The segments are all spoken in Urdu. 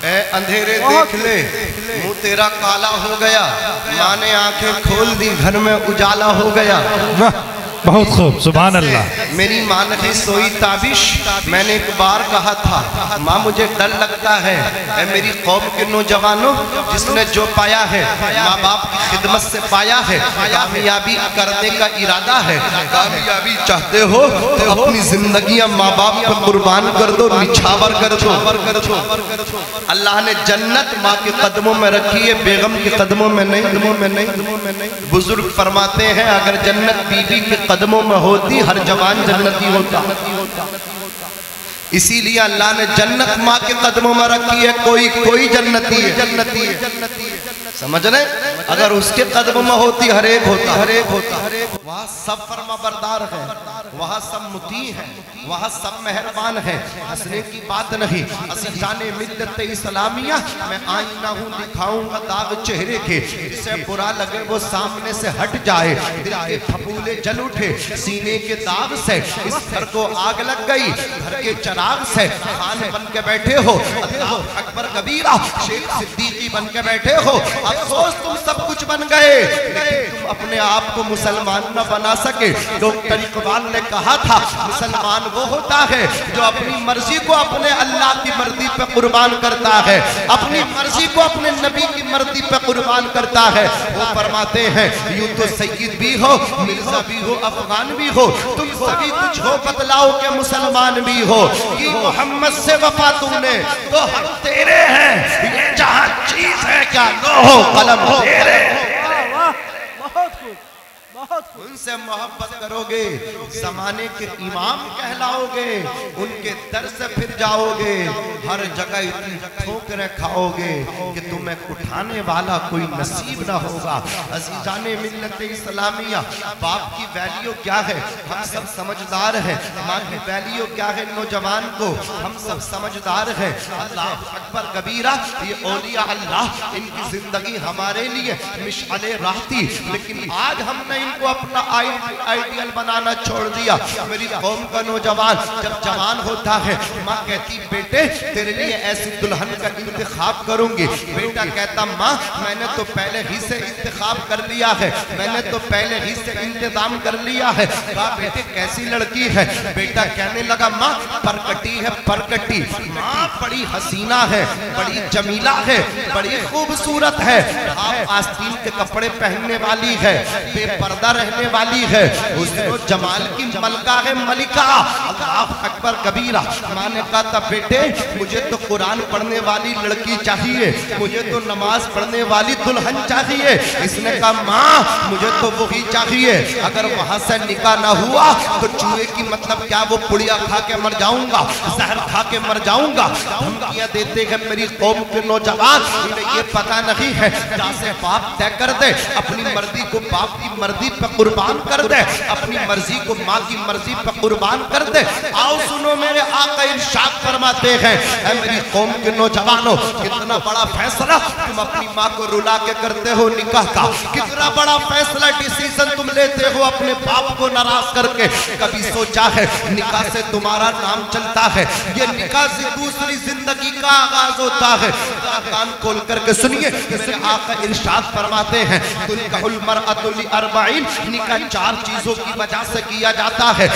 اے اندھیرے دیکھ لے منہ تیرا کالا ہو گیا، ماں نے آنکھیں کھول دی گھر میں اجالا ہو گیا۔ بہت خوب، سبحان اللہ۔ میری ماں نے سوئی تابش، میں نے ایک بار کہا تھا ماں مجھے ڈر لگتا ہے۔ اے میری قوم کے نوجوانوں، جس نے جو پایا ہے ماں باپ کی خدمت سے پایا ہے، کامیابی کرنے کا ارادہ ہے، کامیابی چاہتے ہو تو اپنی زندگیاں ماں باپ پر قربان کر دو، نچھاور کر دو۔ اللہ نے جنت ماں کے قدموں میں رکھی ہے، بیگم کے قدموں میں نہیں۔ بزرگ فرماتے ہیں اگر جنت بیوی کے قدموں میں ہوتی ہر جوان جنتی ہوتا۔ اسی لیے اللہ نے جنت ماں کے قدموں میں رکھی ہے، کوئی جنتی ہے، سمجھ رہے؟ اگر اس کے قدموں میں ہوتی ہر ایک ہوتا۔ وہاں سب فرما بردار ہیں، وہاں سب مطیع ہیں، وہاں سب مہربان ہیں، ہنسنے کی بات نہیں۔ عزیزان ملت اسلامیہ، میں آئینہ ہوں دکھاؤں گا داغ چہرے کے، جسے برا لگے وہ سامنے سے ہٹ جائے، دل کے پھپولے جل اٹھے سینے کے داغ سے، اس گھر کو آگ لگ گئی گھر کے چراغ سے، خان بن کے بیٹھے ہو اللہ اکبر کبیرہ، شیخ صدیقی بن کے بیٹھے ہو، افسوس تم سب کچھ بن گئے لیکن تم اپنے آپ کو مسلمان نہ بنا سکے۔ ڈاکٹر اقبال نے کہا تھا مسلمان وہ ہوتا ہے جو اپنی مرضی کو اپنے اللہ کی مرضی پہ قربان کرتا ہے، اپنی مرضی کو اپنے نبی کی مرضی پہ قربان کرتا ہے۔ وہ فرماتے ہیں یوں تو سید بھی ہو، مرزا بھی ہو، افغان بھی ہو، تم سبھی کچھ ہو بتلاؤ کہ مسلمان بھی ہو۔ کہ محمد سے وفا تم نے تو ہم تیرے ہیں، یہ جہاں چیز ہے کیا لوح قلم تیرے ہیں۔ ان سے محبت کرو گے زمانے کے امام کہلاؤ گے، ان کے در سے پھر جاؤ گے، ہر جگہ اتنی ٹھوکریں کھاؤ گے کہ تمہیں اٹھانے والا کوئی نصیب نہ ہوگا۔ عزیزان ملت اسلامیہ، باپ کی ویلیو کیا ہے ہم سب سمجھدار ہیں، ماں کی ویلیو کیا ہے نوجوان کو ہم سب سمجھدار ہیں۔ اللہ اکبر کبیرہ، یہ اولیاء اللہ ان کی زندگی ہمارے لیے مشعل راہ تھی، لیکن آج ہم نے ان کو اپنا آئیڈیل بنانا چھوڑ دیا۔ میری قوم کا نوجوان جب جوان ہوتا ہے ماں کہتی بیٹے تیرے لیے ایسی دلہن کا انتخاب کروں گی، بیٹا کہتا ماں میں نے تو پہلے ہی سے انتخاب کر لیا ہے، میں نے تو پہلے ہی سے انتظام کر لیا ہے۔ کہا بیٹے کیسی لڑکی ہے؟ بیٹا کہنے لگا ماں پرکٹی ہے، پرکٹی۔ ماں بڑی حسینہ ہے، بڑی جمیلہ ہے، بڑی خوبصورت ہے، آپ آستین کے کپڑے پہننے والی ہے، بے پردہ رہنے والی ہے، حسن و جمال کی ملکہ ہے، ملکہ۔ اللہ اکبر کبیرہ۔ ماں نے کہا تھا بیٹے مجھے تو قرآن پڑھنے والی لڑکی چاہیے، مجھے تو نماز پڑھنے والی دلہن چاہیے۔ اس نے کہا ماں مجھے تو وہی چاہیے، اگر وہاں سے نکاح نہ ہوا تو چوہے کی مطلب کیا وہ پڑیا کھا کے مر جاؤں گا، زہر کھا کے مر جاؤں گا۔ دھمکیاں دیتے ہیں میری قوم کے نوجوان، انہیں یہ پتہ نہیں ہے جیسے باپ طے کر دے اپنی مرضی کو باپ کی مرضی پہ قربان کر دے، اپنی مرضی کو ماں کی مرضی پہ قربان کر دے۔ آؤ سنو میرے آقا ارشاد فرماتے ہیں اے میری قوم کے نوجوانوں، کتنا بڑا فیصلہ تم اپنی ماں کو رلا کے کرتے ہو نکاح کا، کتنا بڑا فیصلہ ڈیسیزن تم لیتے ہو اپنے باپ کو ناراض کر کے۔ کبھی سوچا ہے نکاح سے تمہارا نام چلتا ہے، یہ نکاح سے دوسری زندگی کا آغاز ہوتا ہے۔ کان کھول کر کے سنیے میرے آقا ارشاد فرماتے ہیں تنکح المرأۃ لاربعین، نکاح چار چیزوں کی وجہ سے کیا جاتا ہے،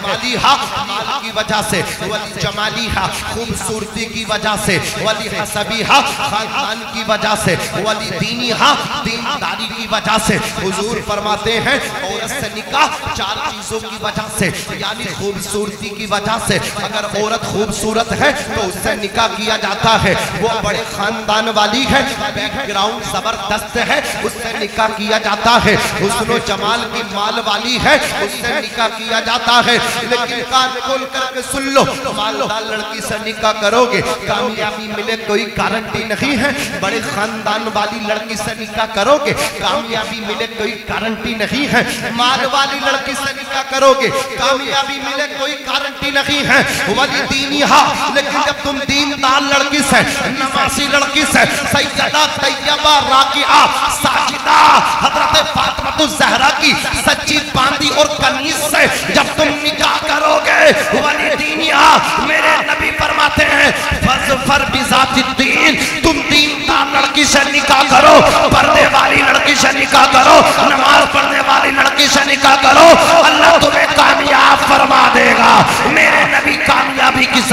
مالیہا مال کی وجہ سے، ولی جمالیہا خوبصورتی کی وجہ سے، ولی حسبیہا خاندان کی وجہ سے، ولی دینیہا دینداری کی وجہ سے۔ حضور فرماتے ہیں عورت سے نکاح چار چیزوں کی وجہ سے، یعنی خوبصورتی کی وجہ سے۔ اگر عورت خوبصورت ہے تو اس سے نکاح کیا جاتا ہے، وہ بڑے خاندان والی ہے، بیک گراؤنڈ زبردست ہے، اس سے نکاح کیا جاتا ہے۔ حسن و جمال کی مال والی ہے، اس سے نکاح کیا جاتا ہے۔ لیکن کان کھول کر کے سن لو، مالدار لڑکی سے نکاح کرو گے کامیابی ملے کوئی گارنٹی نہیں ہے، بڑے خاندان والی لڑکی سے نکاح کرو گے کامیابی ملے کوئی گارنٹی نہیں ہے، مال والی لڑکی سے نکاح کرو گے کامیابی ملے کوئی گارنٹی نہیں ہے، ولی دینیہا۔ لیکن جب تم دیندار لڑکی سے، نمازی لڑکی سے، سیدہ طیبہ راکعہ ساجدہ حضرت فاطمہ الزہرا کی سچی باندی اور کنیز سے جب تم نکاح کرو گے ولی دینیہا، میرے نبی فرماتے ہیں فَظْفَرْ بِذَاتِ الدِّین،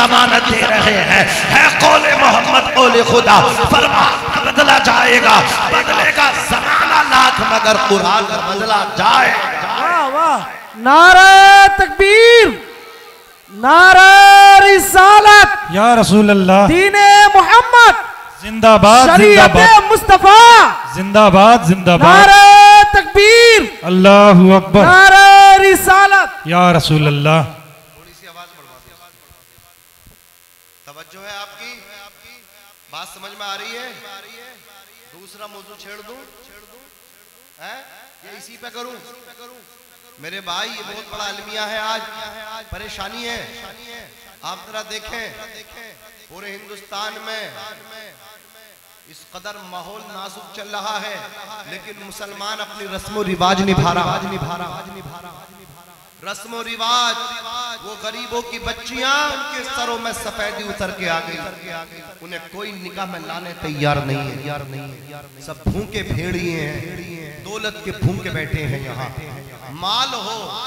ضمانت دے رہے ہیں، ہے قول محمد قول خدا، فرمان بدلا جائے گا، بدلے گا زمانہ لاکھ مگر قرآن بدلا جائے گا۔ نعرہ تکبیر، نعرہ رسالت، یا رسول اللہ، دین محمد، زندہ باد، زندہ شریعت باد، مصطفیٰ، زندہ باد، زندہ باد، نعرہ تکبیر، اللہ اکبر، نعرہ رسالت۔ یا رسول اللہ۔ تھوڑی سی آواز بڑھوا دیں، توجہ ہے آپ کی، بات سمجھ میں آ رہی ہے؟ دوسرا موضوع چھیڑ دوں، یہ اسی پہ کروں؟ میرے بھائی یہ بہت بڑا المیہ ہے، آج پریشانی ہے۔ آپ ذرا دیکھیں پورے ہندوستان میں اس قدر ماحول نازک چل رہا ہے، لیکن مسلمان اپنی رسم و رواج نبھا رہا۔ رسم و رواج، وہ غریبوں کی بچیاں ان کے سروں میں سفیدی اتر کے آ گئی، انہیں کوئی نکاح میں لانے تیار نہیں ہے، سب بھوکے بھیڑیے ہیں، دولت کے بھوکے بیٹھے ہیں یہاں، مال ہو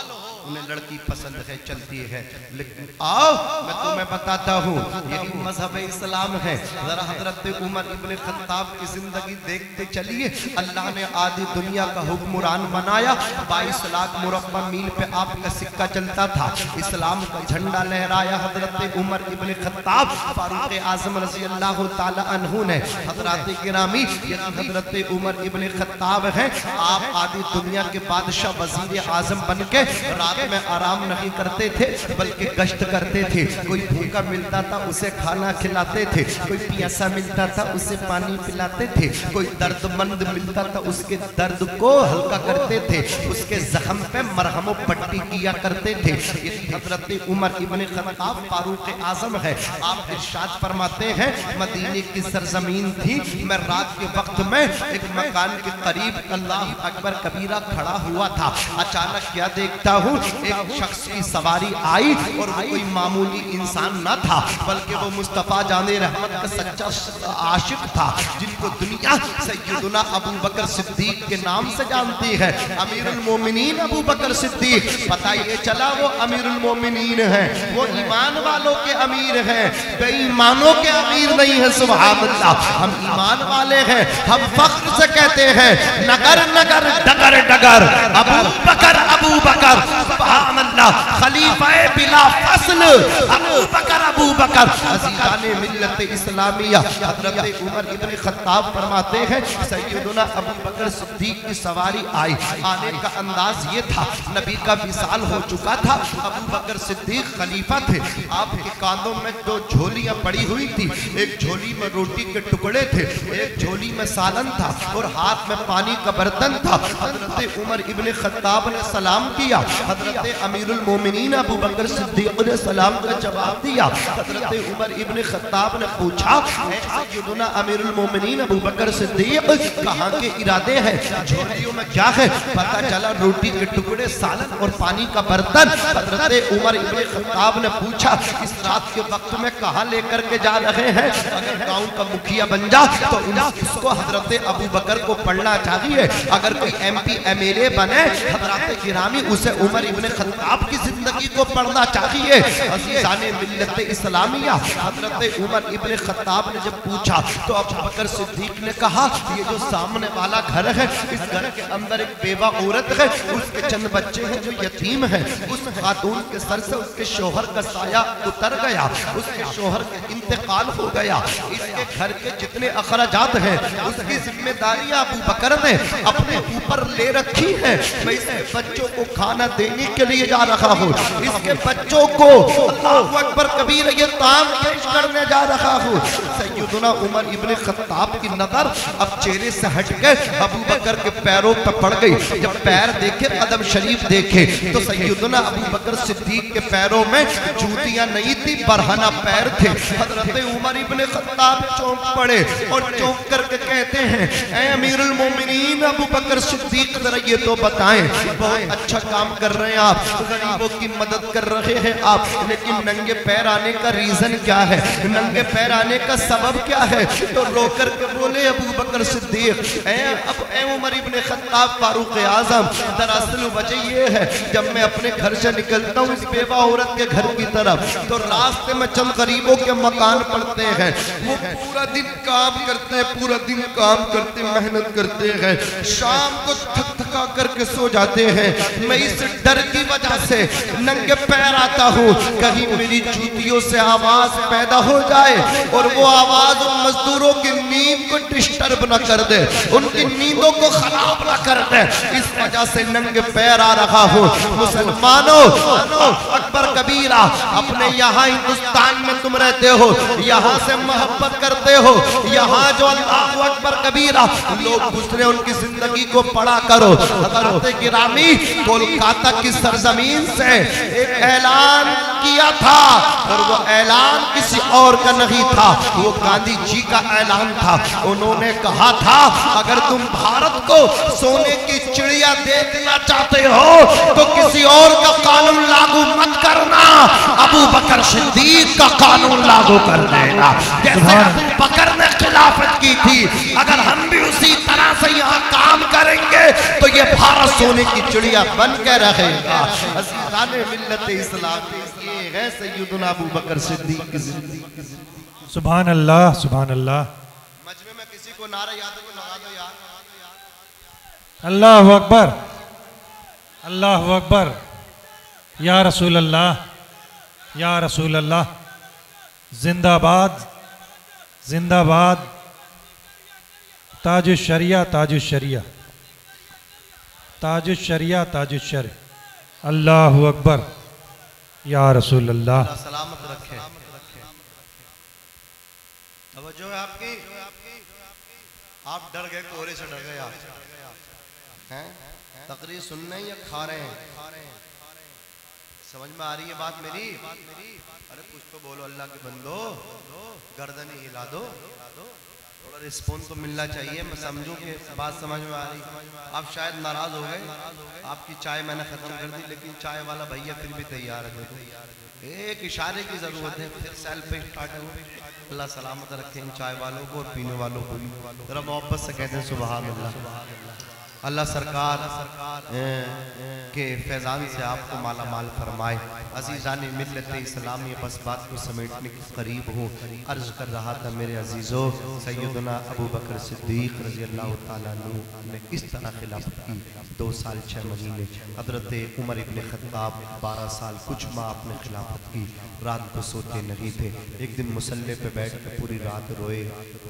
انہیں لڑکی پسند ہے، چلتی ہے، لیکن آؤ میں تمہیں بتاتا ہوں یہی مذہب اسلام ہے۔ ذرا حضرت عمر ابن خطاب کی زندگی دیکھتے چلیے، اللہ نے آدھی دنیا کا حکمران بنایا، 22 لاکھ مربع میل پہ آپ کا سکہ چلتا تھا، اسلام کا جھنڈا لہرایا حضرت عمر ابن خطاب، فاروق اعظم رضی اللہ تعالی عنہ نے۔ حضرات گرامی، یہ حضرت عمر ابن خطاب ہیں، آپ آدھی دنیا کے بادشاہ وزیر اعظم بن کے رات میں آرام نہیں کرتے تھے بلکہ گشت کرتے تھے، کوئی بھوکا ملتا تھا اسے کھانا کھلاتے تھے، کوئی پیاسا ملتا تھا اسے پانی پلاتے تھے، کوئی درد مند ملتا تھا اس کے درد کو ہلکا کرتے تھے، اس کے زخم پہ مرہم و پٹی کیا کرتے تھے۔ یہ حضرت عمر ابن خطاب فاروق اعظم ہے۔ آپ ارشاد فرماتے ہیں مدینے کی سرزمین تھی، میں رات کے وقت میں ایک مکان کے قریب اللہ اکبر کبیرہ کھڑا ہوا تھا، اچانک کیا دیکھتا ہوں ایک شخص کی سواری آئی اور وہ کوئی معمولی انسان نہ تھا بلکہ وہ مصطفیٰ جان رحمت کا سچا عاشق تھا، جن کو دنیا سیدنا ابو بکر صدیق کے نام سے جانتی ہے، امیر المومنین ابو بکر صدیق۔ پتہ یہ چلا وہ امیر المومنین ہیں، وہ ایمان والوں کے امیر ہیں، بے ایمانوں کے امیر نہیں ہیں۔ سبحان اللہ، ہم ایمان والے ہیں، ہم فخر سے کہتے ہیں نگر نگر ڈگر ڈگر ابو بکر سبحان اللہ، خلیفہ بلا فصل ابو بکر عزیزان ملت اسلامیہ۔ حضرت عمر ابن خطاب فرماتے ہیں سیدنا ابو بکر صدیق کی سواری آئی، آنے کا انداز یہ تھا نبی کا وصال ہو چکا تھا، ابو بکر صدیق خلیفہ تھے، آپ کے کاندھوں میں دو جھولیاں پڑی ہوئی تھی، ایک جھولی میں روٹی کے ٹکڑے تھے، ایک جھولی میں سالن تھا اور ہاتھ میں پانی کا برتن تھا۔ حضرت عمر ابن خطاب نے سلام کیا، حضرت امیر المومنین ابو بکر صدیق نے سلام کا جواب دیا۔ حضرت عمر ابن خطاب نے پوچھا اے سیدنا امیر المومنین ابو بکر صدیق کہاں کے ارادے ہیں، جھولیوں میں کیا ہے؟ پتہ چلا روٹی کے ٹکڑے، سالن اور پانی کا برتن۔ حضرت عمر ابن خطاب نے پوچھا اس رات کے وقت میں کہاں لے کر کے جا رہے ہیں؟ اگر گاؤں کا مکھیا بن جا تو اس کو حضرت ابو بکر کو پڑھنا چاہیے، اگر کوئی M P M L A بنے حضرات گرامی اسے عمر ابن خطاب کی زندگی کو پڑھنا چاہیے۔ عزیزان ملت اسلامیہ، حضرت عمر ابن خطاب نے جب پوچھا تو ابو بکر صدیق نے کہا یہ جو سامنے والا گھر ہے اس گھر کے اندر ایک بیوہ عورت ہے، اس کے چند بچے ہیں جو یتیم ہیں، اس خاتون کے سر سے اس کے شوہر کا سایہ اتر گیا، اس کے شوہر کے انتقال ہو گیا، اس کے گھر کے جتنے اخراجات ہیں اس کی ذمہ داریاں ابو بکر نے اپنے اوپر لے رکھی ہیں۔ میں اس کے بچوں کو کھانا دینے کے لیے جا رہا ہوں، اس کے بچوں کو اللہ اکبر کبیر یہ طعام پیش کرنے جا رہا ہوں۔ سیدنا عمر ابن خطاب کی نظر اب چہرے سے ہٹ کے ابو بکر کے پیروں پہ پڑ گئی، جب پیر دیکھے قدم شریف دیکھے تو سیدنا ابو بکر صدیق کے پیروں میں جوتیاں نہیں تھی، برہنہ پیر تھے۔ حضرت عمر ابن خطاب چونک پڑے اور چونک کر کے کہتے ہیں اے امیر المومنین ابو بکر صدیق ذرا یہ تو بتائیں، بہت اچھا کام کر رہے رہے ہیں آپ, غریبوں کی مدد کر رہے ہیں آپ, لیکن ننگے پیر آنے کا ریزن کیا ہے, ننگے پیر آنے کا سبب کیا ہے؟ تو رو کر کے بولے ابو بکر صدیق, اے عمر ابن خطاب فاروق اعظم, دراصل وجہ یہ ہے جب میں اپنے گھر سے نکلتا ہوں اس بیوہ عورت کے گھر کی طرف, تو راستے میں چند غریبوں کے مکان پڑتے ہیں, وہ پورا دن کام کرتے ہیں, پورا دن کام کرتے محنت کرتے ہیں, شام کو تھک تھکا کر کے سو جاتے ہیں. میں اس ڈر کی وجہ سے ننگے پیر آتا ہوں, کہیں میری جوتیوں سے آواز پیدا ہو جائے اور وہ آواز ان مزدوروں کی نیند کو ڈسٹرب نہ کر دے, ان کی نیندوں کو خراب نہ کر دے. اس وجہ سے ننگے پیر آ رہا ہوں. مسلمانوں, اکبر کبیرہ, اپنے یہاں ہندوستان میں تم رہتے ہو, یہاں سے محبت کرتے ہو, یہاں جو اللہ اکبر کبیرہ لوگ گزرے ان کی زندگی کو پڑھا کرو. حضرت گرامی کولکاتہ کی سرزمین سے ایک اعلان کیا تھا, اور وہ اعلان کسی اور کا نہیں تھا, وہ گاندھی جی کا اعلان تھا. انہوں نے کہا تھا اگر تم بھارت کو سونے کی چڑیا دیکھنا چاہتے ہو تو کسی اور کا قانون لاگو مت کرنا, ابو بکر صدیق کا قانون لاگو کر دینا. جیسے ابو بکر نے خلافت کی تھی, اگر ہم بھی اسی طرح سے یہاں کام کریں گے تو یہ بھارت سونے کی چڑیا بن کے رہے گا. عزیزان ملت اسلام, یہ ہے سیدنا ابو بکر صدیق کی زندگی. سبحان اللہ, سبحان اللہ. مجمع میں کسی کو نعرہ یاد کو لگا دو یار. اللہ اکبر, اللہ اکبر, یا رسول اللہ, یا رسول اللہ. زندہ باد, زندہ باد, تاج الشریعہ, تاج الشریعہ, تاج الشریعہ, تاج الشریعہ. اللہ اکبر, یا رسول اللہ. اللہ سلامت رکھے. توجہ ہے آپ کی, آپ ڈر گئے, کوہرے سے ڈر گئے آپ. تقریر سننے یا کھا رہے ہیں؟ سمجھ میں آ رہی ہے بات میری؟ ارے کچھ تو بولو اللہ کے بندو, گردن ہی ہلا دو, تھوڑا رسپون تو ملنا چاہیے. میں سمجھوں کہ بات سمجھ میں آ رہی. آپ شاید ناراض ہو گئے, آپ کی چائے میں نے ختم کر دی, لیکن چائے والا بھیا پھر بھی تیار ہے. ایک اشارے کی ضرورت ہے, پھر سیل پہ سٹارٹ ہو. اللہ سلامت رکھیں ان چائے والوں کو اور پینے والوں کو. ذرا محبت سے کہتے ہیں سبحان اللہ. اللہ سرکار کے فیضان سے آپ کو مالا مال فرمائے. عزیزان ملت اسلامی, بس بات کو سمیٹنے کے قریب ہوں. عرض کر رہا تھا میرے عزیزو, سیدنا ابو بکر صدیق رضی اللہ تعالیٰ عنہ نے اس طرح خلافت کی 2 سال 6 مہینے. حضرت عمر ابن خطاب 12 سال کچھ ماہ آپ نے خلافت کی. رات کو سوتے نہیں تھے. ایک دن مسلح پہ بیٹھ کے پوری رات روئے.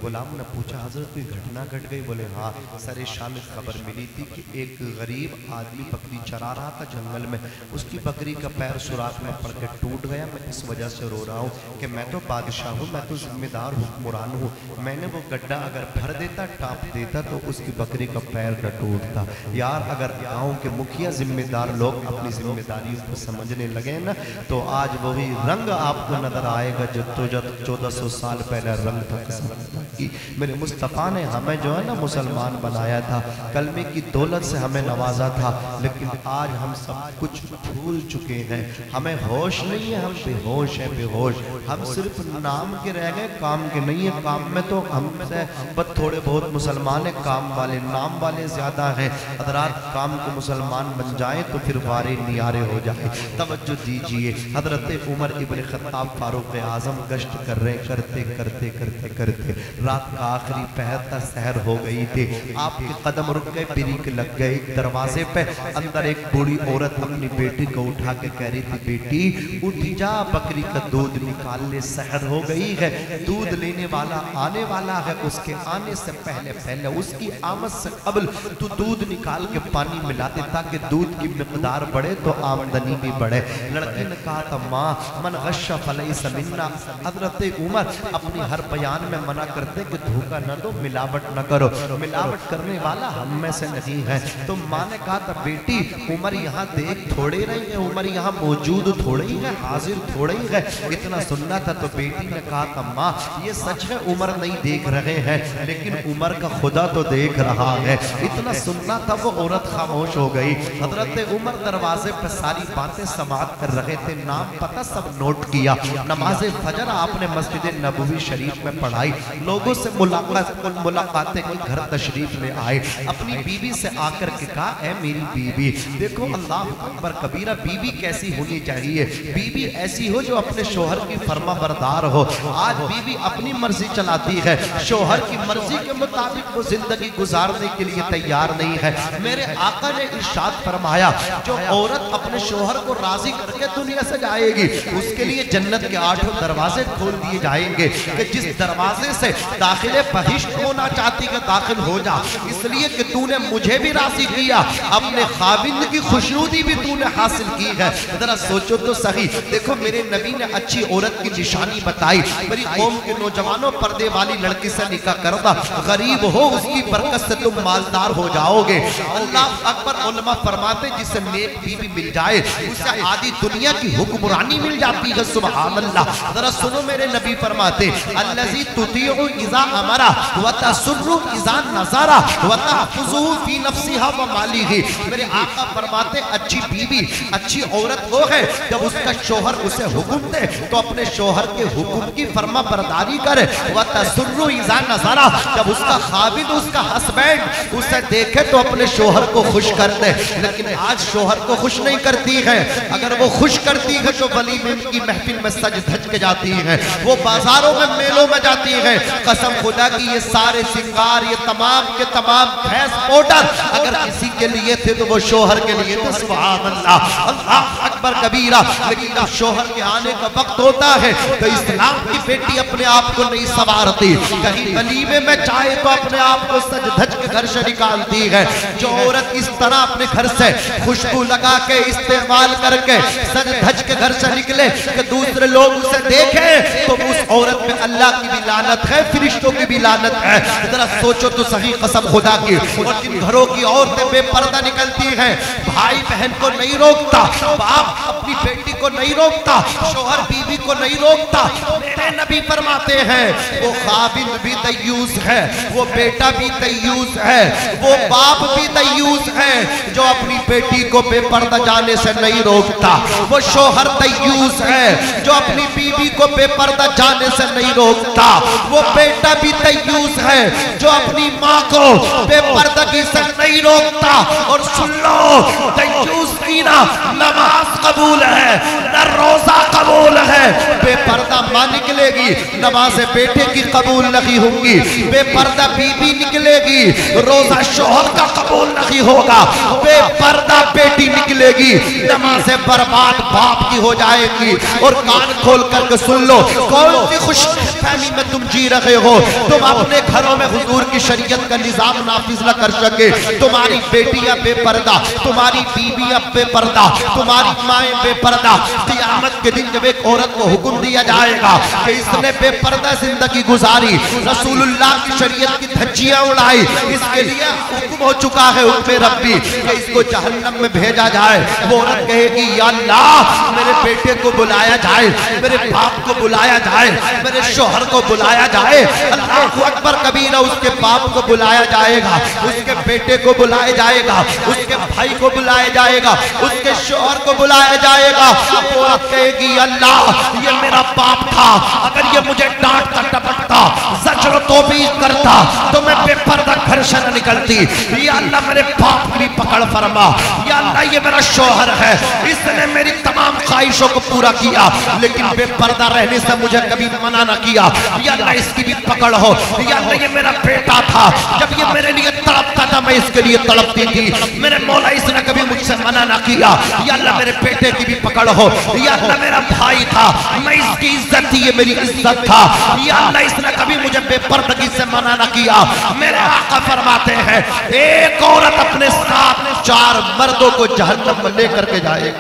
غلام نے پوچھا حضرت کوئی گھٹنا گھٹ گئی؟ بولے ہاں, سر شام میں خبر ملی تھی کہ ایک غریب آدمی بکری چرا رہا تھا جنگل میں, اس کی بکری کا پیر سوراخ میں پڑ کے ٹوٹ گیا. میں اس وجہ سے رو رہا ہوں کہ میں تو بادشاہ ہوں, میں تو ذمہ دار حکمران ہوں. میں نے وہ گڈھا اگر بھر دیتا, ٹاپ دیتا, تو اس کی بکری کا پیر نہ ٹوٹتا. یار اگر گاؤں کے مکھیا ذمہ دار لوگ اپنی ذمہ داریوں کو سمجھنے لگے نا, تو آج وہی رنگ آپ کو نظر آئے گا جو 1400 سال پہلے رنگ تھا. میرے مصطفیٰ نے ہمیں جو ہے نا مسلمان بنایا تھا, کلمے کی دولت سے ہمیں نوازا تھا, لیکن آج ہم سب کچھ بھول چکے ہیں. ہمیں ہوش نہیں ہے, ہم بے ہوش ہیں, بے ہوش. ہم صرف نام کے رہ گئے, کام کے نہیں ہیں. کام میں تو ہم سے بس تھوڑے بہت مسلمان ہیں, کام والے نام والے زیادہ ہیں. حضرات کام کو مسلمان بن جائیں تو پھر وارے نیارے ہو جائیں. توجہ دیجئے, حضرت عمر ابن خطاب فاروق اعظم گشت کر رہے, کرتے کرتے کرتے کرتے رات کا آخری پہر تھا, سحر ہو گئی تھی. آپ کے قدم رک گئے, بریک لگ گئے. دروازے پہ اندر ایک بوڑھی عورت اپنی بیٹی کو اٹھا کے کہہ رہی تھی, بیٹی اٹھ جا, بکری کا دودھ نکال لے, سحر ہو گئی ہے. دودھ لینے والا آنے والا ہے, اس کے آنے سے پہلے پہلے, اس کی آمد سے قبل تو دودھ نکال کے پانی ملا دے تاکہ دودھ کی مقدار بڑھے تو آمدنی بھی بڑھے. لڑکی نے کہا تھا ماں من غش فلیس منا. حضرت عمر اپنی ہر بیان میں منع کرتے فرماتے کہ دھوکہ نہ دو، ملاوٹ نہ کرو، ملاوٹ کرنے والا ہم میں سے نہیں ہے۔ تو ماں نے کہا تھا بیٹی عمر یہاں دیکھ تھوڑے رہی ہے، عمر یہاں موجود تھوڑے ہی ہے، حاضر تھوڑے ہی ہے، اتنا سننا تھا۔ تو بیٹی نے کہا تھا ماں یہ سچ ہے عمر نہیں دیکھ رہے ہیں، لیکن عمر کا خدا تو دیکھ رہا ہے۔ اتنا سننا تھا، وہ عورت خاموش ہو گئی۔ حضرت عمر دروازے پہ ساری باتیں سماعت کر رہے تھے، نام پتہ سب نوٹ کیا۔ نماز فجر آپ نے مسجد نبوی شریف میں پڑھائی، لوگوں سے ملاقاتیں کی، گھر تشریف لے آئے، اپنی بیوی سے آ کر کے کہا اے میری بیوی دیکھو اللہ اکبر کبیرہ، بیوی کیسی ہونی چاہیے؟ بیوی ایسی ہو جو اپنے شوہر کی فرما بردار ہو۔ آج بیوی اپنی مرضی چلاتی ہے، شوہر کی مرضی کے مطابق وہ زندگی گزارنے کے لیے تیار نہیں ہے۔ میرے آقا نے ارشاد فرمایا جو عورت اپنے شوہر کو راضی کر کے دنیا سے جائے گی اس کے لیے جنت کے 8 دروازے کھول دیے جائیں گے کہ جس دروازے سے داخل بہشت ہونا چاہتی کہ داخل ہو جا، اس لیے کہ تو نے مجھے بھی راضی کیا، اپنے خاوند کی خوشنودی بھی تو نے حاصل کی ہے۔ ذرا سوچو تو صحیح، دیکھو میرے نبی نے اچھی عورت کی نشانی بتائی۔ میری قوم کے نوجوانوں پردے والی لڑکی سے نکاح کردہ، غریب ہو اس کی برکت سے تم مالدار ہو جاؤ گے۔ اللہ اکبر، علماء فرماتے جسے نیک بیوی مل جائے اسے آدھی دنیا کی حکمرانی مل جاتی ہے، سبحان اللہ۔ ذرا سنو میرے نبی فرماتے الذی تطیع اذا امر وتسر اذا نظر وتحفظ فی نفسها ومالہ۔ میرے آقا فرماتے اچھی بیوی، اچھی عورت وہ ہے جب اس کا شوہر اسے حکم دے تو اپنے شوہر کے حکم کی فرما برداری کرے، وتسر اذا نظر، جب اس کا خاوند اس کا ہسبینڈ اسے دیکھے تو اپنے شوہر کو خوش کر دے۔ لیکن آج شوہر کو خوش نہیں کرتی ہے، اگر وہ خوش کرتی ہے تو ولیمے کی محفل میں سج دھج کے جاتی ہے، وہ بازاروں میں میلوں میں جاتی ہے۔ قسم خدا کی یہ سارے سنگار، یہ تمام کے تمام فیس پاؤڈر اگر کسی کے لیے تھے تو وہ شوہر کے لیے تھے، سبحان اللہ، اللہ اکبر کبیرہ۔ لیکن جب شوہر کے آنے کا وقت ہوتا ہے تو اسلام کی بیٹی اپنے آپ کو نہیں سنوارتی، کہیں ولیمے میں چاہے تو اپنے آپ کو سج دھج کے گھر سے نکالتی ہے۔ جو عورت اس طرح اپنے گھر سے خوشبو لگا کے استعمال کر کے سج دھج کے گھر سے نکلے کہ دوسرے لوگ اسے دیکھیں تو اس عورت میں اللہ کی بھی لعنت ہے، فرشتوں کی بھی لعنت ہے۔ ذرا سوچو تو صحیح، قسم خدا کی۔ اور جن گھروں کی عورتیں بے پردہ نکلتی ہیں، بھائی بہن کو نہیں روکتا، باپ اپنی بیٹی کو نہیں روکتا، شوہر بیوی کو نہیں روکتا، میرے نبی فرماتے ہیں وہ خاوند بھی دیوس ہے، وہ بیٹا بھی دیوس ہے، وہ باپ بھی دیوس ہے جو اپنی بیٹی کو بے پردہ جانے سے نہیں روکتا، وہ شوہر دیوس ہے جو اپنی بیوی کو بے پردہ جانے سے نہیں روکتا، وہ بیٹا بھی دیوس ہے جو اپنی ماں کو بے پردگی سے نہیں روکتا۔ اور سن لو، دیوس کی نہ نماز قبول ہے نہ روزہ قبول ہے، بے پردہ ماں نکلے گی نماز بیٹے کی قبول نہیں ہوگی، بے پردہ بیوی نکلے گی روزہ شوہر کا قبول نہیں ہوگا، بے پردہ بیٹی نکلے گی نماز برباد باپ کی ہو جائے گی۔ اور کان کھول کر کے سن لو، کون سی خوش فہمی میں تم جی رہے ہو؟ تم اپنے گھروں میں حضور کی شریعت کا نظام نافذ نہ کر سکے، تمہاری بیٹیاں بے پردہ، تمہاری بیویاں بے پردہ، تمہاری مائیں بے پردہ۔ قیامت کے دن جب ایک عورت کو حکم دیا جائے گا کہ اس نے بے پردہ زندگی گزاری، رسول اللہ کی شریعت کی دھجیاں اڑائی، اس کے لیے حکم ہو چکا ہے حکم ربی کہ اس کو جہنم میں بھیجا جائے، وہ عورت کہے گی یا اللہ میرے بیٹے کو بلایا جائے، میرے باپ کو بلایا جائے، میرے شوہر کو بلایا جائے۔ اللہ اکبر کبیرہ، اس کے باپ کو بلایا جائے گا، اس کے بیٹے کو بلایا جائے گا، اس کے بھائی کو بلایا جائے گا، اس کے شوہر کو بلایا جائے گا۔ وہ عورت کہے گی اللہ یہ میرا باپ تھا، اگر یہ مجھے ڈانٹتا ٹپکتا زجر و توبیخ کرتا تو میں بے پردہ گھر سے نہ نکلتی۔ یا اللہ میرے باپ کی پکڑ فرما، یا اللہ یہ میرا شوہر ہے، اس نے میری تمام خواہشوں کو پورا کیا لیکن بے پردہ رہنے سے مجھے کبھی منع نہ کیا، یا اللہ اس کی بھی پکڑ ہو۔ یا اللہ یہ میرا بیٹا تھا، جب یہ میرے لیے تڑپتا تھا میں اس کے لیے تڑپتی تھی، میرے مولا اس نے کبھی مجھ سے منع نہ کیا، یا اللہ میرے بیٹے کی بھی پکڑ ہو۔ یا اللہ میرا بھائی تھا، میں اس کی عزت تھی، یہ میری عزت تھا، یا اللہ اس نے کبھی مجھے بے پردگی سے منع نہ کیا۔ میرے آقا فرماتے ہیں ایک عورت اپنے ساتھ 4 مردوں کو جہنم میں لے کر کے جائے، ایک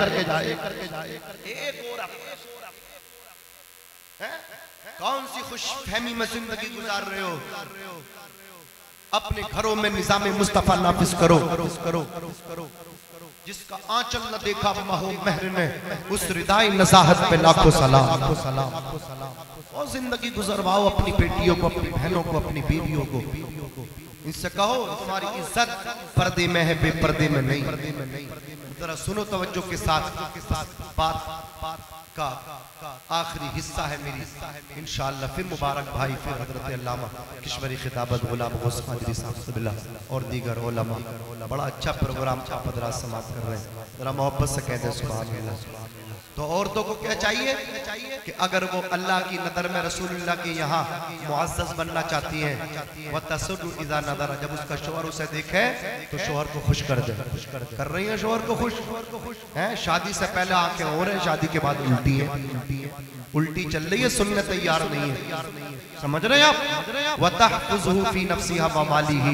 عورت کون سی خوش خوش فہمی میں زندگی گزار رہے ہو، اپنے گھروں میں نظام مصطفیٰ نافذ کرو۔ جس کا آنچل نہ دیکھا مہو مہر نے، اس ردائی نزاہت پہ لاکھوں سلام۔ اور زندگی گزرواؤ اپنی بیٹیوں کو، اپنی بہنوں کو، اپنی بیویوں کو، ان سے کہو تمہاری عزت پردے میں ہے، بے پردے میں نہیں۔ ذرا سنو توجہ کے ساتھ، بات کا آخری حصہ ہے میری، انشاءاللہ پھر مبارک بھائی، پھر حضرت علامہ کشمری خطابت غلام غوث قادری صاحب اور دیگر علماء۔ بڑا اچھا پروگرام آپ حضرات سماعت کر رہے ہیں، ذرا محبت سے کہہ دیں سبحان اللہ۔ تو عورتوں کو کیا چاہیے کہ اگر وہ اللہ کی نظر میں رسول اللہ کے یہاں معزز بننا چاہتی ہیں، وَتَسُرُّ إِذَا نَظَرَ، جب اس کا شوہر اسے دیکھے تو شوہر کو خوش کر دے۔ کر رہی ہیں شوہر کو خوش؟ شادی سے پہلے آنکھیں ہو رہے ہیں، شادی کے بعد الٹی ہیں، الٹی چل رہی ہے، سننے تیار نہیں ہے۔ سمجھ رہے ہیں آپ؟ وَتَحْفُظُهُ فِي نَفْسِهَا وَمَالِهِ،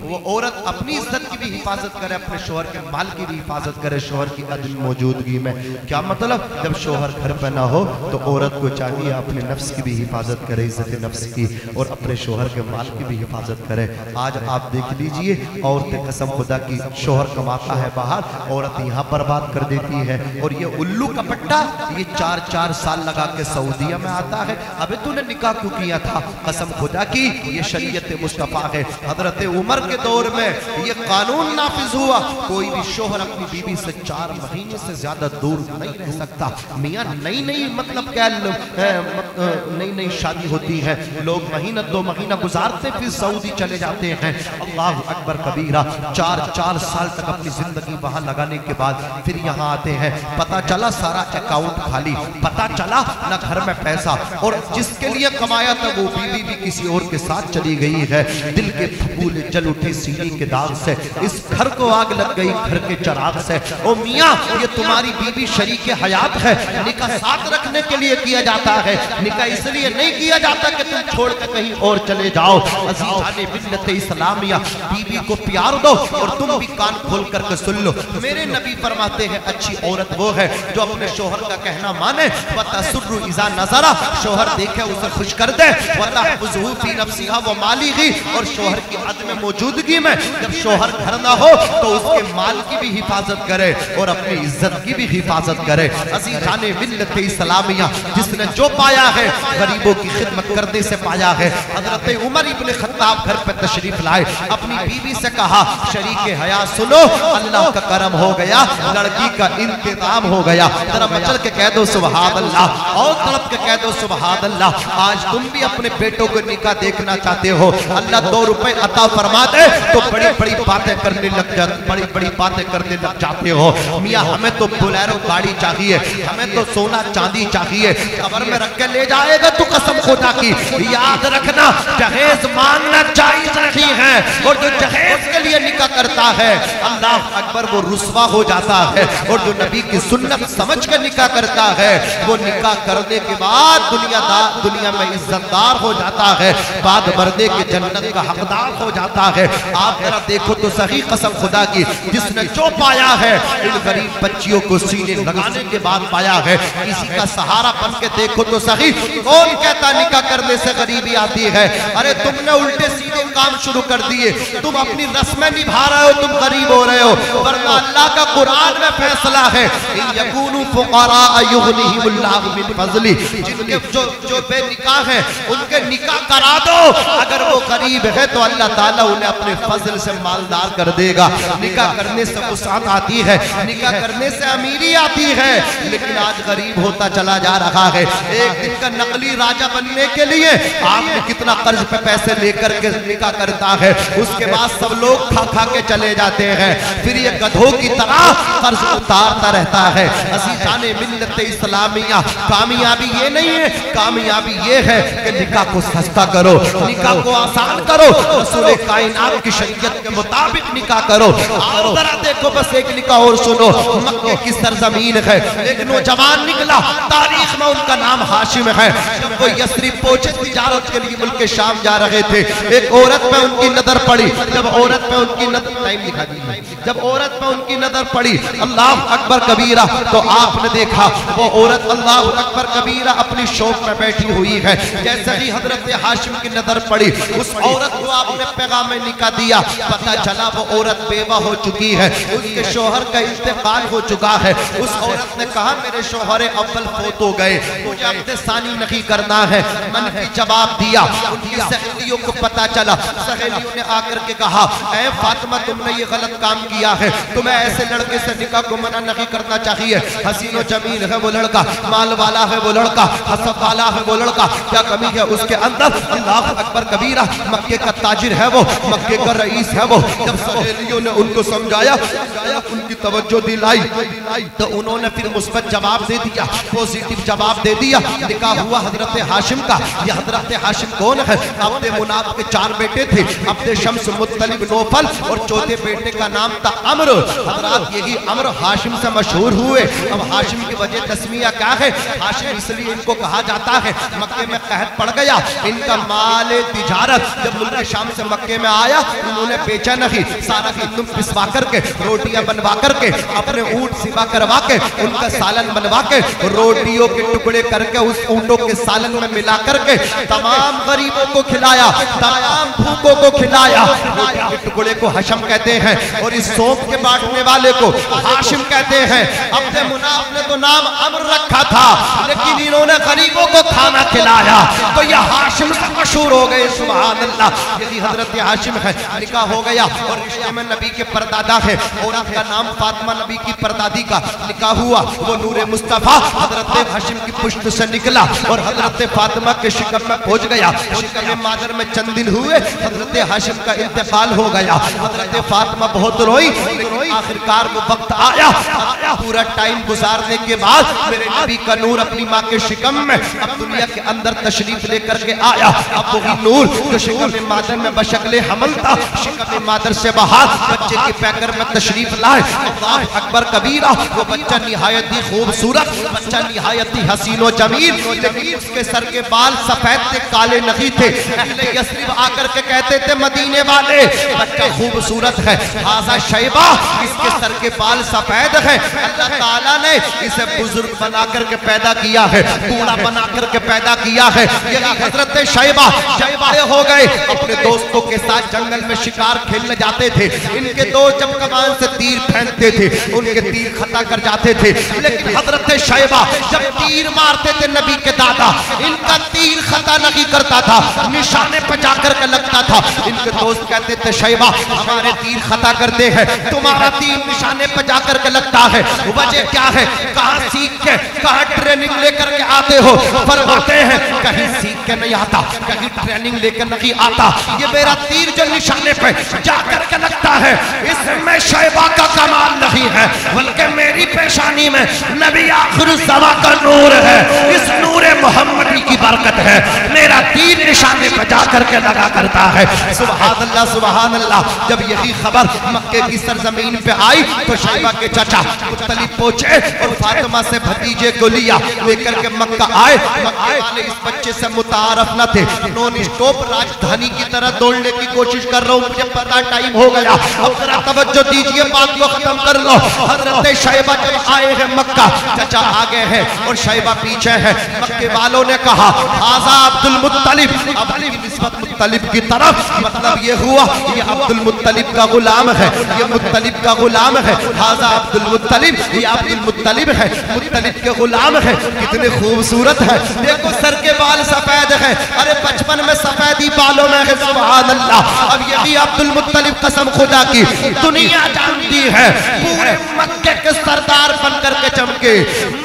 وہ عورت اپنی عزت کی بھی حفاظت کرے، اپنے شوہر کے مال کی بھی حفاظت کرے شوہر کی عدم موجودگی میں۔ کیا مطلب؟ جب شوہر گھر پہ نہ ہو تو عورت کو چاہیے اپنے نفس کی بھی حفاظت کرے، عزت نفس کی، اور اپنے شوہر کے مال کی بھی حفاظت کرے۔ آج آپ دیکھ لیجئے عورتیں قسم خدا کی، شوہر کماتا ہے باہر، عورت یہاں برباد کر دیتی ہے، اور یہ الو کا پٹا یہ 4 سال لگا کے سعودیہ میں آتا ہے۔ ابھی تو نے نکاح کیوں کیا تھا؟ قسم خدا کی یہ شریعت مصطفیٰ ہے۔ حضرت عمر کے دور میں یہ قانون نافذ ہوا، کوئی بھی شوہر اپنی بیوی سے 4 مہینے سے زیادہ دور نہیں رہ سکتا۔ میاں نئی مطلب کیا نئی شادی ہوتی ہے، لوگ مہینہ 2 مہینہ گزارتے پھر سعودی چلے جاتے ہیں۔ اللہ اکبر کبیرہ، 4 سال تک اپنی زندگی وہاں لگانے کے بعد پھر یہاں آتے ہیں، پتہ چلا سارا اکاؤنٹ خالی، پتہ چلا نہ گھر میں پیسہ، اور جس کے لیے کمایا تھا وہ بیوی بھی کسی اور کے ساتھ چلی گئی ہے۔ دل کے پھپولے جل اٹھے سینے کے داغ سے، اس گھر کو آگ لگ گئی گھر کے چراغ سے۔ او میاں یہ تمہاری بیوی شریک حیات ہے، نکاح ساتھ رکھنے کے لیے کیا جاتا ہے، نکاح اس لیے نہیں کیا جاتا کہ تم چھوڑ کے کہیں اور چلے جاؤ۔ عزیزان ملت اسلامیہ، بیوی کو پیار دو، اور تم بھی کان کھول کر کے سن لو، میرے نبی فرماتے ہیں اچھی عورت وہ ہے جو اپنے شوہر کا کہنا مانے۔ وَتَسُرُّ إِذَا نَظَرَ، شوہر دیکھے اسے خوش کر دے۔ وَتَحْفُظُهُ فِي نَفْسِهَا وَمَالِهِ، اور شوہر کی عدم موجودگی میں جب شوہر گھر نہ ہو تو اس کے مال کی بھی حفاظت کرے اور اپنی عزت کی بھی حفاظت کرے۔ عزیزان ملت اسلامیہ، جس نے جو پایا ہے غریبوں کی خدمت کرنے سے پایا ہے۔ حضرت عمر ابن خطاب گھر پہ تشریف لائے، اپنی بیوی سے کہا شریک حیات سنو، اللہ کا کرم ہو گیا، لڑکی کا انتظام ہو گیا، ذرا مچل کے کہہ دو سبحان اللہ، اور تڑپ کے کہہ دو سبحان اللہ۔ آج تم بھی اپنے بیٹوں کو نکاح دیکھنا چاہتے ہو، اللہ 2 روپے عطا فرما دے تو بڑی باتیں کرنے لگ جاتے ہو۔ میاں ہمیں تو بلیرو گاڑی چاہیے، ہمیں تو سونا چاندی چاہیے، قبر میں رکھ کے لے جائے گا تو قسم خدا کی یاد رکھنا جہیز مانگنا جائز نہیں ہے، اور جو جہیز کے لیے نکاح کرتا ہے اللہ اکبر وہ رسوا ہو جاتا ہے، اور جو نبی کی سنت سمجھ کے نکاح کرتا ہے وہ نکاح کرنے کے بعد دنیا میں عزت دار ہو جاتا ہے، بعد مردے کے جنت کا حقدار ہو جاتا ہے۔ آپ ذرا دیکھو تو صحیح قسم خدا کی، جس نے جو پایا ہے ان غریب بچیوں کو سینے لگانے کے بعد پایا ہے۔ کسی کا سہارا بن کے دیکھو تو صحیح، کون کہتا نکاح کرنے سے غریبی آتی ہے؟ ارے تم نے الٹے سیدھے کام شروع کر دیے، تم اپنی رسمیں نبھا رہے ہو، تم غریب ہو رہے ہو، ورنہ اللہ کا قرآن میں فیصلہ ہے ان یکونوا فقراء یغنیہم اللہ من فضلہ، جن کے جو بے نکاح ہیں ان کے نکاح کرا دو، اگر وہ غریب ہے تو اللہ تعالیٰ انہیں اپنے فضل سے مالدار کر دے گا۔ نکاح کرنے سے وسعت آتی ہے، نکاح کرنے سے امیری آتی ہے، لیکن آج غریب ہوتا چلا جا رہا ہے۔ ایک دن کا نقلی راجہ بننے کے لیے آپ نے کتنا قرض پہ پیسے لے کر کے نکاح کرتا ہے، اس کے بعد سب لوگ کھا کے چلے جاتے ہیں، پھر یہ گدھوں کی طرح قرض اتارتا رہتا ہے۔ عزیزان ملت اسلامیہ، کامیابی یہ نہیں ہے، کامیابی یہ ہے کہ نکاح کو سستا کرو، نکاح کو آسان کرو، رسول کائنات کی شریعت کے مطابق نکاح کرو۔ اور ذرا دیکھو بس ایک نکاح اور سنو، مکہ کی سرزمین ہے، ایک نوجوان نکلا، تاریخ میں ان کا نام ہاشم ہے، جب وہ یثرب پہنچے تجارت کے لیے ملک شام جا رہے تھے، ایک عورت پہ ان کی نظر پڑی، جب عورت پہ پہ ان کی نظر ٹائم دکھا دی، جب عورت پہ ان کی نظر پڑی اللہ اکبر کبیرہ، تو آپ نے دیکھا وہ عورت اللہ اکبر کبیرہ اپنی شوق میں بیٹھی ہوئی ہے۔ جیسے ہی حضرت ہاشم کی نظر پڑی اس عورت کو آپ نے پیغام نکاح دیا، پتہ چلا وہ عورت بیوہ ہو چکی ہے، اس کے شوہر کا انتقال ہو چکا ہے۔ اس عورت نے کہا میرے شوہر اول فوت ہو گئے، مجھے عقد ثانی نہیں کرنا ہے۔ منفی جواب دیا۔ ان کی سہیلیوں کو پتہ چلا، سہیلیوں نے آ کر کے کہا اے فاطمہ تم نے یہ غلط کام کیا ہے، تمہیں ایسے لڑکے سے نکاح کو منع نہیں کرنا چاہیے، حسین و جمیل ہے وہ لڑکا، مال والا ہے وہ لڑکا، حسب والا ہے وہ لڑکا، کیا کمی ہے اس کے اندر؟ اللہ اکبر کبیرہ، مکے کا تاجر ہے وہ، مکے کا رئیس ہے وہ۔ جب سہیلیوں نے ان کو سمجھایا، ان کی توجہ دلائی، تو انہوں نے پھر مثبت جواب دے دیا، پوزیٹیو جواب دے دیا۔ نکاح ہوا حضرت ہاشم کا۔ یہ حضرت ہاشم کون ہے؟ عبد مناف کے 4 بیٹے تھے، عبد شمس، مطلب، نوفل، اور چوتھے بیٹے کا نام تھا عمر۔ حضرات یہی عمر ہاشم سے مشہور ہوئے۔ اب ہاشم کی وجہ تسمیہ کیا ہے؟ ہاشم اس لیے ان کو کہا جاتا ہے، مکے میں قحط پڑ گیا، ان کا مال تجارت جب ملک شام سے مکے میں آیا انہوں نے بیچا نہیں، سارا گندم پسوا کر کے، روٹیاں بنوا کر کے، اپنے اونٹ سوا کروا کے، ان کا سالن بنوا کے، روٹیوں کے ٹکڑے کر کے اس اونٹوں کے سالن میں ملا کر کے تمام غریبوں کو کھلایا، تمام بھوکوں کو کھلایا۔ روٹی کے ٹکڑے کو حشم کہتے ہیں اور اس سونپ کے بانٹنے والے کو ہاشم کہتے ہیں۔ عبد مناف نے تو نام عمر رکھا تھا لیکن انہوں نے غریبوں کو کھانا کھلایا تو یہ ہاشم سے مشہور ہو گئے۔ سبحان اللہ، یہی حضرت ہاشم ہے۔ نکاح ہو گیا اور رشتے میں نبی کے پردادا ہے، عورت کا نام فاطمہ، نبی کی پردادی کا نکاح ہوا۔ وہ نور مصطفیٰ حضرت ہاشم کی پشت سے نکلا اور حضرت فاطمہ کے شکم میں پہنچ گیا۔ شکم مادر میں چند دن ہوئے حضرت ہاشم کا انتقال ہو گیا۔ حضرت فاطمہ بہت روئی لیکن آخرکار وہ وقت آیا، پورا ٹائم گزارنے کے بعد میرے نبی کا نور اپنی ماں کے شکم میں اب دنیا کے اندر تشریف لے کر کے آیا۔ اب وہی نور جو شکم مادر میں بشکل حمل تھا، شکم مادر سے باہر بچے کی پیکر میں تشریف لائے۔ اللہ اکبر کبیرہ، وہ بچہ نہایت ہی خوبصورت، بچہ نہایت ہی حسین و جمیل، لیکن اس کے سر کے بال سفید تھے، کالے نہیں تھے۔ اہل یثرب آ کر کے کہتے تھے مدینے والے بچہ خوبصورت ہے، ھذا شیبہ، اس کے سر کے بال سفید ہیں۔ اللہ تعالیٰ نے اسے بزرگ بنا کر کے پیدا کیا ہے، بوڑھا بنا کر کے پیدا کیا ہے۔ یہی حضرت شیبہ جب بڑے ہو گئے اپنے دوستوں کے ساتھ جنگل میں شکار کھیلنے جاتے تھے۔ ان کے دوست جب کمان سے تیر پھینکتے تھے ان کے تیر خطا کر جاتے تھے، لیکن حضرت شیبہ جب تیر مارتے تھے نبی کے دادا ان کا تیر خطا نہیں کرتا تھا، نشانے پہ جا کر کے لگتا تھا۔ ان کے دوست کہتے تھے شیبہ ہمارے تیر خطا کرتے ہیں، تمہارا تیر نشانے پہ جا کر کے لگتا ہے، وجہ کیا ہے؟ کہاں سیکھ کے، کہاں ٹریننگ لے کر کے آتے ہو؟ فرماتے ہیں کہیں سیکھ کے نہیں آتا، کہیں ٹریننگ لے کر نہیں آتا، یہ میرا تیر جو نشانے پہ جا کر کے لگتا ہے اس میں شیبہ کا کمال نہیں ہے بلکہ میری پیشانی میں نبی آخر الزمان کا نور ہے، اس نور محمدی کی برکت ہے، میرا تیر نشانے پہ جا کر کے لگا کرتا ہے۔ سبحان اللہ سبحان اللہ۔ جب یہی خبر مکے کی سرزمین پہ آئی تو شیبہ کے چچا مطلب پہنچے اور فاطمہ سے بھتیجے کو لیا لے کر کے مکہ آئے۔ مکے والے اس بچے سے متعارف نہ تھے، نون اسٹاپ راجدھانی کی طرح دوڑنے کی کوشش کر رہا ہوں، مجھے پتہ ٹائم ہو گیا، اب ذرا توجہ دیجئے، بات کو ختم کر لو۔ حضرت شیبہ جب آئے ہیں مکہ، چچا آگے ہیں اور شیبہ پیچھے ہے۔ مکے والوں نے کہا ھذا عبد المطلب، عبد کی نسبت مطلب کی طرف، مطلب یہ ہوا یہ عبد المطلب کا غلام ہے، یہ مطلب کا غلام ہے، ھذا عبد المطلب، یہ عبد المطلب ہے، مطلب کے غلام ہے۔ کتنے خوبصورت ہے، دیکھو سر کے بال سفید ہے، ارے بچپن میں سفیدی بالوں میں ہے، سبحان اللہ۔ اب یہی عبد المطلب قسم خدا کی دنیا جانتی ہے، پورے مکے کے سردار بن کر کے چمکے،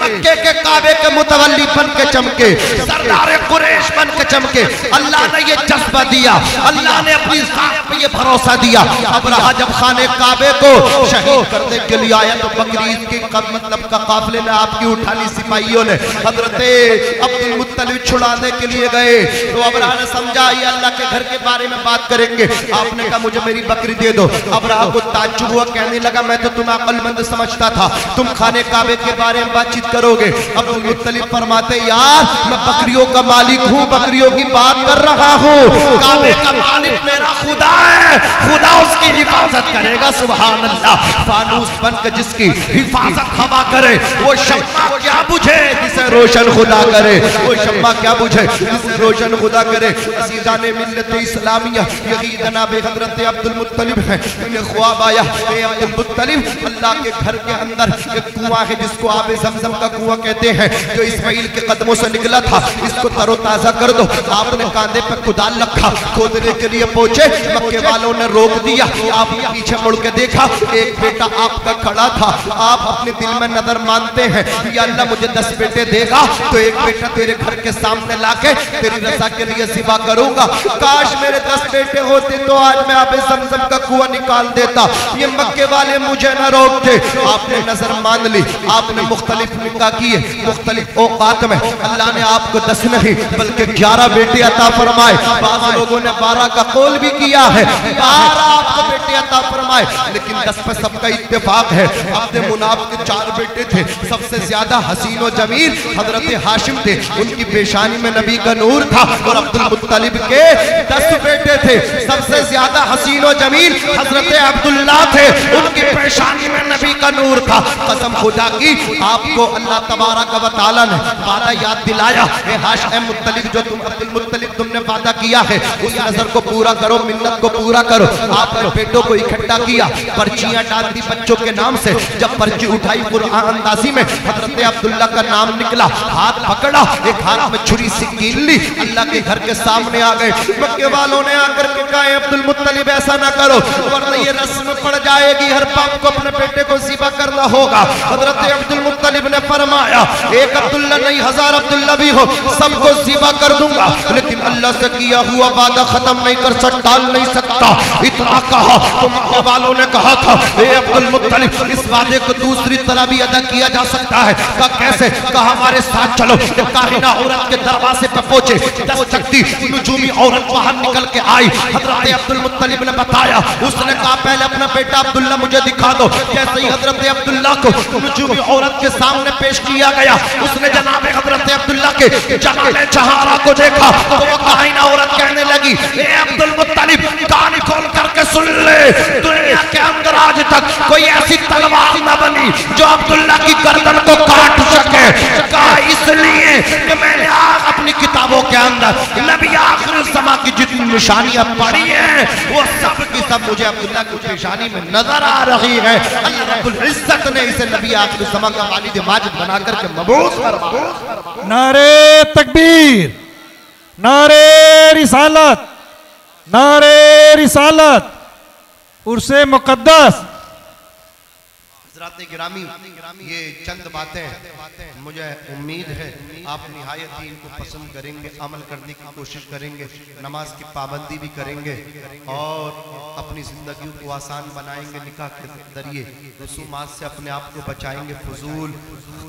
مکے کے کعبے کے متولی بن کے چمکے، سردار قریش بن کے چمکے۔ اللہ نے یہ جذبہ دیا، اللہ نے اپنی ذات پہ یہ بھروسہ دیا۔ اب رہا جب خانے کعبے کو شہید کرنے کے لیے آیا تو بقرعید کے مطلب کا قافلے نے آپ کی اٹھا لی، سپاہیوں نے حضرت عبد المطلب چھڑانے کے لیے گئے تو ابراہ نے سمجھا یہ اللہ کے گھر کے بارے میں بات کریں گے، آپ نے کہا مجھے میری بکری دے دو۔ ابراہ کو تعجب ہوا، کہنے لگا میں تو تمہیں عقل مند سمجھتا تھا، تم خانے کعبے کے بارے میں بات چیت کرو گے۔ عبد المطلب فرماتے یار میں بکریوں کا مالک ہوں، بکریوں کی بات کر رہا ہوں، کعبے کا مالک میرا خدا ہے۔ ہے خدا اس کی حفاظت کرے گا. سبحان اللہ. فانوس بن کے جس کی حفاظت ہوا کرے وہ شمع کیا بجھے جسے روشن خدا کرے. وہ شمع کیا بجھے جسے روشن خدا کرے. عزیزان ملت اسلامیہ یہی جناب حضرت عبد المطلب ہے. انہیں خواب آیا اے عبد المطلب اللہ کے گھر کے اندر ایک کنواں ہے جس کو آب زمزم کا کنواں کہتے ہیں جو اسماعیل کے قدموں سے نکلا تھا. اس کو تر و تازہ کر دو. آپ نے کاندھے پہ کدال رکھا. کھودنے کے لیے پہنچے. مکے والوں نے روک دیا. آپ نے پیچھے مڑ کے دیکھا ایک بیٹا آپ کا کھڑا تھا. آپ اپنے دل میں نظر مانتے ہیں یا اللہ مجھے 10 بیٹے دے گا تو ایک بیٹا تیرے گھر کے سامنے لا کے تیری رضا کے لیے ذبح کروں گا. کاش میرے 10 بیٹے ہوتے تو آج میں آب زمزم کا کنواں نکال دیتا. یہ مکے والے مجھے نہ روکتے. آپ نے نظر مان لی. آپ نے مختلف نکاح کیے مختلف اوقات میں. اللہ نے آپ کو 10 نہیں بلکہ 11 بیٹے عطا فرمائے. بعض لوگوں نے 12 کا قول بھی کیا ہے. 12 آپ کو بیٹے عطا فرمائے لیکن 10 پہ سب کا اتفاق ہے. عبد مناف کے 4 بیٹے تھے. سب سے زیادہ حسین و جمیل حضرت ہاشم تھے. ان کی پیشانی میں نبی کا نور تھا. اور عبد المطلب کے 10 بیٹے تھے. سب سے زیادہ حسین و جمیل حضرت عبداللہ تھے. ان کی پیشانی میں نبی کا نور تھا. قسم خدا کی آپ کو اللہ تبارک و تعالی نے وعدہ یاد دلایا. اے ہاشم مطلب جو تم عبد المطلب تم نے وعدہ کیا ہے اس نظر کو پورا کرو منت کو پورا کرو. آپ نے بیٹوں کو اکٹھا کیا. پرچیاں ڈال دی بچوں کے نام سے. جب پرچی اٹھائی قرآن اندازی میں حضرت عبداللہ کا نام نکلا. ہاتھ پکڑا ایک ہاتھ میں چھری سکین لی. اللہ کے گھر کے سامنے آ گئے. مکے والوں نے آ کر کے کہا اے عبد المطلب ایسا نہ کرو ورنہ یہ رسم پڑ جائے گی. ہر باپ کو اپنے بیٹے کو ذبح کرنا ہوگا. حضرت عبد المطلب نے فرمایا ایک عبداللہ نہیں 1000 عبداللہ بھی ہو سب کو ذبح کر دوں گا لیکن اللہ سے کیا ہوا وعدہ ختم نہیں کر سکتا ٹال نہیں سکتا. اتنا کہا تو مکے والوں نے کہا تھا اے عبد المطلب اس وعدے کو دوسری طرح بھی ادا کیا جا سکتا ہے. کہا کیسے؟ کہا ہمارے ساتھ چلو. کاہنہ عورت کے دروازے پہ پہنچے. 10 چکتی نجومی عورت باہر نکل کے آئی. حضرت عبد المطلب نے بتایا. اس نے کہا پہلے اپنا بیٹا عبداللہ مجھے دکھا دو. جیسے ہی حضرت عبداللہ کو نجومی عورت کے سامنے پیش کیا گیا اس نے جناب حضرت عبداللہ کے جمال چہارہ کو دیکھا تو وہ کاہنہ عورت کہنے لگی اے عبد المطلب کان کھول کر کے سن لے دنیا کے اندر آج تک کوئی ایسی تلوار نہ بنی جو عبداللہ کی گردن کو کاٹ سکے. کہا اس لیے کہ میں نے آج اپنی کتابوں کے اندر نبی آخر الزمان کی جتنی نشانیاں پڑھی ہیں وہ سب کی سب مجھے عبداللہ کی پیشانی میں نظر آ رہی ہے. اللہ رب العزت نے اسے نبی آخر الزمان کا والد ماجد بنا کر کے مبعوث فرمایا. نعرے تکبیر، نعرے رسالت، نعرے رسالت، عرص مقدس. حضرات گرامی یہ چند باتیں مجھے امید ہے آپ نہایت ہی ان کو پسند کریں گے عمل کرنے کی کوشش کریں گے. نماز کی پابندی بھی کریں گے اور اپنی زندگیوں کو آسان بنائیں گے. نکاح کے ذریعے رسومات سے اپنے آپ کو بچائیں گے. فضول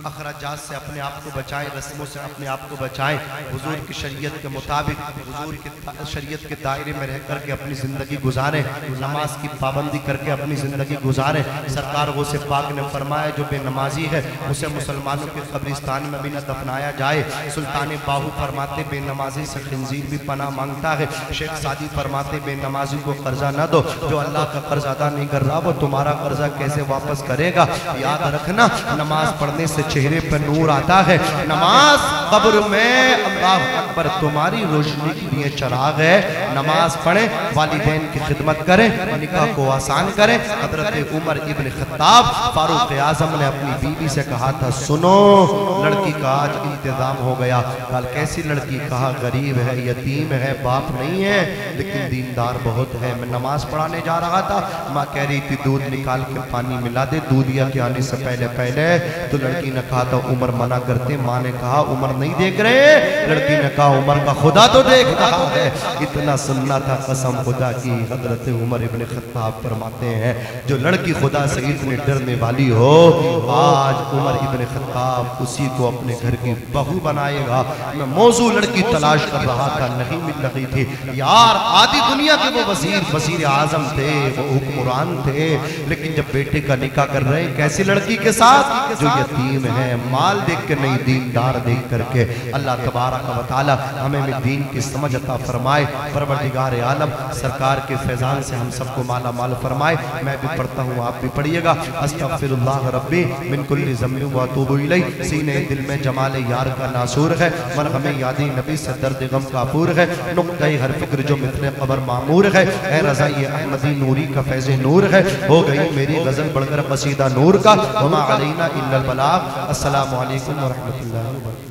اخراجات سے اپنے آپ کو بچائیں. رسموں سے اپنے آپ کو بچائیں. حضور کی شریعت کے مطابق حضور کی شریعت کے دائرے میں رہ کر کے اپنی زندگی گزاریں. نماز کی پابندی کر کے اپنی زندگی گزاریں. سرکار غوث پاک نے فرمایا جو بے نمازی ہے اسے مسلمانوں کے قبرستان میں بھی نہ دفنایا جائے. سلطان باہو فرماتے بے نمازی سے خنزیر بھی پناہ مانگتا ہے. شیخ سعدی فرماتے بے نمازی کو قرضہ نہ دو. جو اللہ کا قرض ادا نہیں کر رہا وہ تمہارا قرضہ کیسے واپس کرے گا. یاد رکھنا نماز پڑھنے سے چہرے پر نور آتا ہے. نماز قبر میں اللہ اکبر تمہاری روشنی کے لیے چراغ ہے. نماز پڑھیں والدین کی خدمت کریں نکاح کو آسان کریں. حضرت عمر ابن خطاب فاروق اعظم نے اپنی بیوی سے کہا تھا سنو لڑکی کا آج انتظام ہو گیا. کل کیسی لڑکی؟ کہا غریب ہے یتیم ہے باپ نہیں ہے لیکن دیندار بہت ہے. میں نماز پڑھانے جا رہا تھا ماں کہہ رہی تھی دودھ نکال کے پانی ملا دے. دودھیا کے آنے سے پہلے تو لڑکی نے کہا تھا عمر منع کرتے. ماں نے کہا عمر نہیں دیکھ رہے. لڑکی نے کہا عمر کا خدا تو دیکھ رہا ہے. اتنا سننا تھا قسم خدا کی. حضرت عمر ابن خطاب فرماتے ہیں جو لڑکی خدا سے اتنے ڈرنے والی ہو، آج عمر ابن خطاب اسی کو اپنے گھر کی بہو بنائے گا۔ میں موضوع لڑکی تلاش کر رہا تھا، نہیں مل رہی تھی یار، آدھی دنیا کے وہ وزیر اعظم تھے، وہ حکمران تھے، لیکن جب بیٹے کا نکاح کر رہے ہیں کیسی لڑکی کے ساتھ جو یتیم ہے، مال دیکھ کے نہیں دیندار دیکھ کر کے۔ اللہ تبارک و تعالی ہمیں بھی دین کی سمجھ عطا فرمائے، پروردگار عالم سرکار کے فیضان سے ہم سب کو مالا مال فرمائے۔ میں بھی پڑھتا ہوں، آپ بھی پڑھیے گا۔ استغفر اللہ ربی من کل ذنب واتوب الیہ، سینے دل میں جمال یار کا ناسور ہے، مرہم یادی نبی سے درد غم کا پور ہے، نقطہ ہر فکر جو مثل قبر معمور ہے، اے رضائی احمدی نوری کا فیض نور ہے، ہو گئی میری غزل بڑھ کر قصیدہ نور کا، وما علینا الا البلاغ۔ السلام علیکم ورحمۃ اللہ وبرکاتہ۔